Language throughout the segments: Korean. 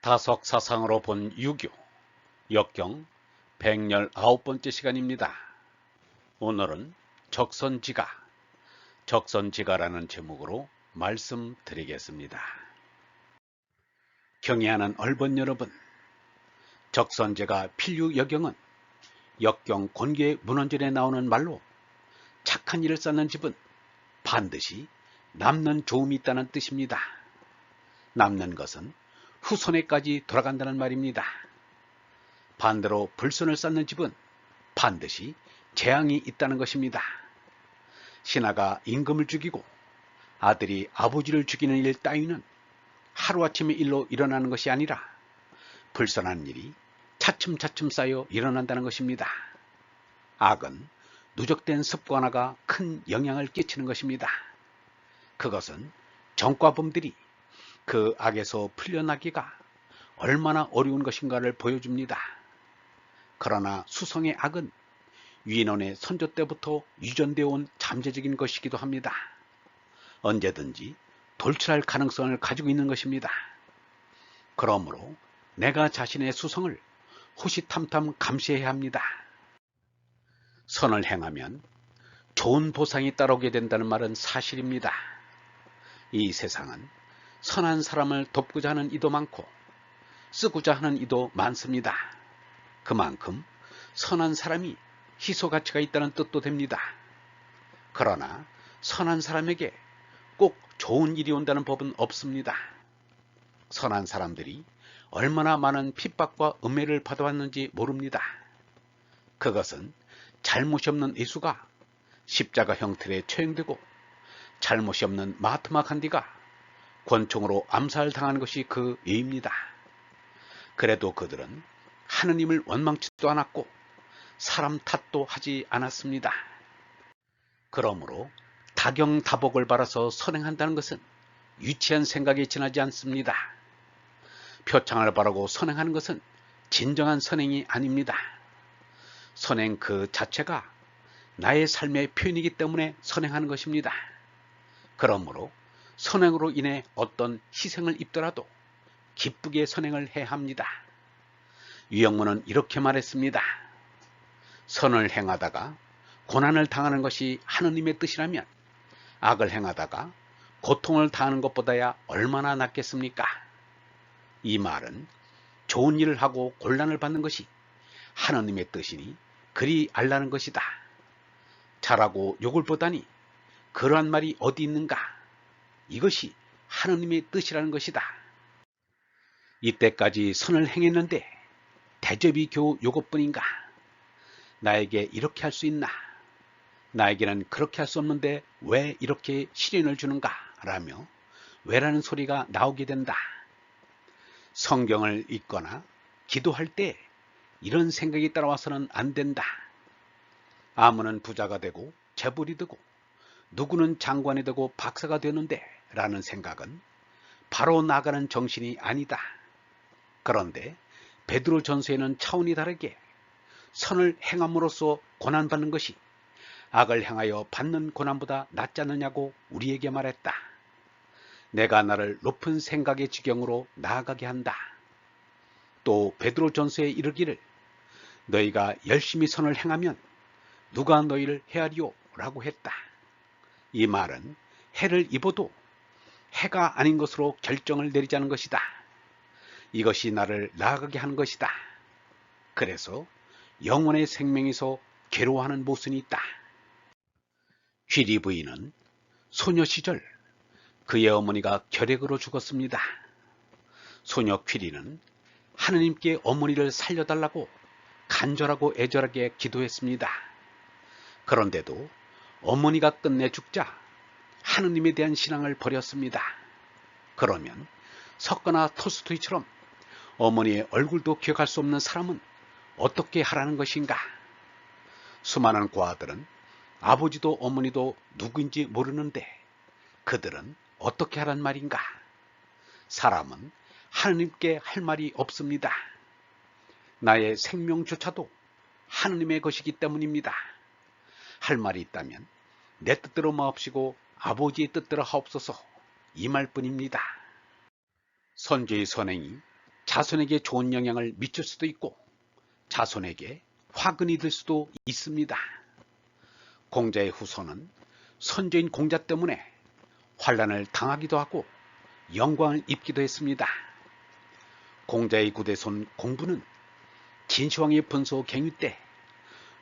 다석사상으로 본 유교, 역경 119번째 시간입니다. 오늘은 적선지가라는 제목으로 말씀드리겠습니다. 경애하는 얼번 여러분, 적선제가 필류 여경은 역경 곤괴 문헌절에 나오는 말로 착한 일을 쌓는 집은 반드시 남는 좋음이 있다는 뜻입니다. 남는 것은 후손에까지 돌아간다는 말입니다. 반대로 불선을 쌓는 집은 반드시 재앙이 있다는 것입니다. 신하가 임금을 죽이고 아들이 아버지를 죽이는 일 따위는 하루아침에 일로 일어나는 것이 아니라 불선한 일이 차츰차츰 쌓여 일어난다는 것입니다. 악은 누적된 습관화가 큰 영향을 끼치는 것입니다. 그것은 전과범들이 그 악에서 풀려나기가 얼마나 어려운 것인가를 보여줍니다. 그러나 수성의 악은 위인원의 선조 때부터 유전되어 온 잠재적인 것이기도 합니다. 언제든지 돌출할 가능성을 가지고 있는 것입니다. 그러므로 내가 자신의 수성을 호시탐탐 감시해야 합니다. 선을 행하면 좋은 보상이 따라오게 된다는 말은 사실입니다. 이 세상은 선한 사람을 돕고자 하는 이도 많고 쓰고자 하는 이도 많습니다. 그만큼 선한 사람이 희소가치가 있다는 뜻도 됩니다. 그러나 선한 사람에게 꼭 좋은 일이 온다는 법은 없습니다. 선한 사람들이 얼마나 많은 핍박과 음해를 받아왔는지 모릅니다. 그것은 잘못이 없는 예수가 십자가 형틀에 처형되고 잘못이 없는 마하트마 간디가 권총으로 암살당한 것이 그 예입니다. 그래도 그들은 하느님을 원망치도 않았고 사람 탓도 하지 않았습니다. 그러므로 다경다복을 바라서 선행한다는 것은 유치한 생각이 지나지 않습니다. 표창을 바라고 선행하는 것은 진정한 선행이 아닙니다. 선행 그 자체가 나의 삶의 표현이기 때문에 선행하는 것입니다. 그러므로 선행으로 인해 어떤 희생을 입더라도 기쁘게 선행을 해야 합니다. 유영문은 이렇게 말했습니다. 선을 행하다가 고난을 당하는 것이 하느님의 뜻이라면 악을 행하다가 고통을 당하는 것보다야 얼마나 낫겠습니까? 이 말은 좋은 일을 하고 곤란을 받는 것이 하느님의 뜻이니 그리 알라는 것이다. 잘하고 욕을 보다니 그러한 말이 어디 있는가? 이것이 하느님의 뜻이라는 것이다. 이때까지 선을 행했는데 대접이 겨우 요것뿐인가? 나에게 이렇게 할 수 있나? 나에게는 그렇게 할 수 없는데 왜 이렇게 시련을 주는가? 라며 왜라는 소리가 나오게 된다. 성경을 읽거나 기도할 때 이런 생각이 따라와서는 안 된다. 아무는 부자가 되고 재벌이 되고 누구는 장관이 되고 박사가 되는데 라는 생각은 바로 나가는 정신이 아니다. 그런데 베드로 전서에는 차원이 다르게 선을 행함으로써 고난받는 것이 악을 행하여 받는 고난보다 낫지 않느냐고 우리에게 말했다. 내가 나를 높은 생각의 지경으로 나아가게 한다. 또 베드로 전서에 이르기를 너희가 열심히 선을 행하면 누가 너희를 헤아리오 라고 했다. 이 말은 해를 입어도 해가 아닌 것으로 결정을 내리자는 것이다. 이것이 나를 나아가게 하는 것이다. 그래서 영혼의 생명에서 괴로워하는 모순이 있다. 퀴리 부인은 소녀 시절 그의 어머니가 결핵으로 죽었습니다. 소녀 퀴리는 하느님께 어머니를 살려달라고 간절하고 애절하게 기도했습니다. 그런데도 어머니가 끝내 죽자 하느님에 대한 신앙을 버렸습니다. 그러면 석가나 토스토이처럼 어머니의 얼굴도 기억할 수 없는 사람은 어떻게 하라는 것인가? 수많은 고아들은 아버지도 어머니도 누구인지 모르는데 그들은 어떻게 하란 말인가? 사람은 하느님께 할 말이 없습니다. 나의 생명조차도 하느님의 것이기 때문입니다. 할 말이 있다면 내 뜻대로 마옵시고 아버지의 뜻대로 하옵소서 이 말뿐입니다. 선지의 선행이 자손에게 좋은 영향을 미칠 수도 있고 자손에게 화근이 될 수도 있습니다. 공자의 후손은 선조인 공자 때문에 환란을 당하기도 하고 영광을 입기도 했습니다. 공자의 구대손 공부는 진시황의 번소 갱유 때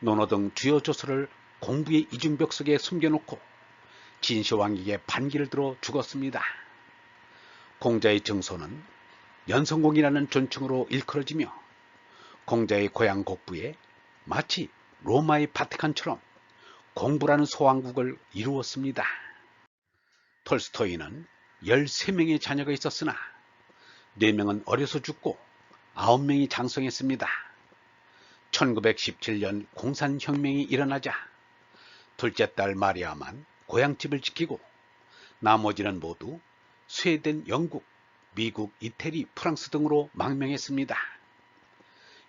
논어 등 주요 조서를 공부의 이중벽 속에 숨겨놓고 진시황에게 반기를 들어 죽었습니다. 공자의 증손은 연성공이라는 존칭으로 일컬어지며 공자의 고향 곡부에 마치 로마의 바티칸처럼 공부라는 소왕국을 이루었습니다. 톨스토이는 13명의 자녀가 있었으나 4명은 어려서 죽고 9명이 장성했습니다. 1917년 공산혁명이 일어나자 둘째 딸 마리아만 고향집을 지키고 나머지는 모두 스웨덴, 영국, 미국, 이태리, 프랑스 등으로 망명했습니다.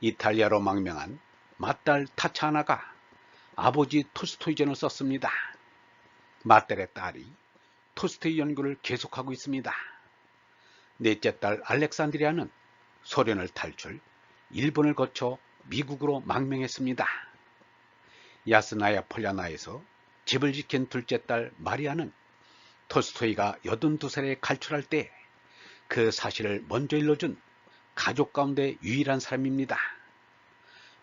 이탈리아로 망명한 맏딸 타차나가 아버지 톨스토이전을 썼습니다. 맏딸의 딸이 톨스토이 연구를 계속하고 있습니다. 넷째 딸 알렉산드리아는 소련을 탈출, 일본을 거쳐 미국으로 망명했습니다. 야스나야 폴야나에서 집을 지킨 둘째 딸 마리아는 톨스토이가 82살에 갈출할 때 그 사실을 먼저 일러준 가족 가운데 유일한 사람입니다.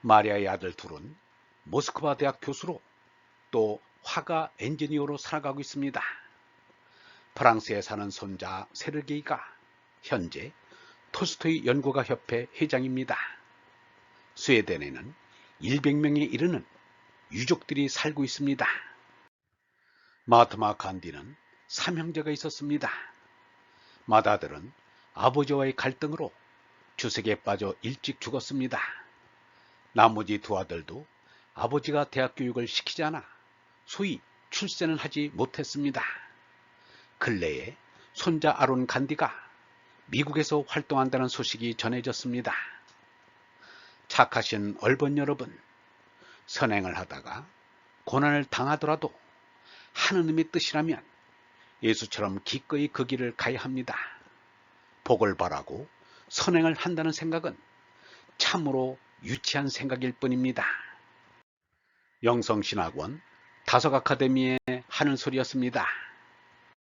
마리아의 아들 둘은 모스크바 대학 교수로 또 화가 엔지니어로 살아가고 있습니다. 프랑스에 사는 손자 세르게이가 현재 톨스토이 연구가 협회 회장입니다. 스웨덴에는 100명에 이르는 유족들이 살고 있습니다. 마하트마 간디는 3형제가 있었습니다. 맏아들은 아버지와의 갈등으로 주색에 빠져 일찍 죽었습니다. 나머지 두 아들도 아버지가 대학 교육을 시키지 않아 소위 출세는 하지 못했습니다. 근래에 손자 아론 간디가 미국에서 활동한다는 소식이 전해졌습니다. 착하신 얼번 여러분, 선행을 하다가 고난을 당하더라도 하느님의 뜻이라면 예수처럼 기꺼이 그 길을 가야 합니다. 복을 바라고 선행을 한다는 생각은 참으로 유치한 생각일 뿐입니다. 영성신학원 다석아카데미의 하는 소리였습니다.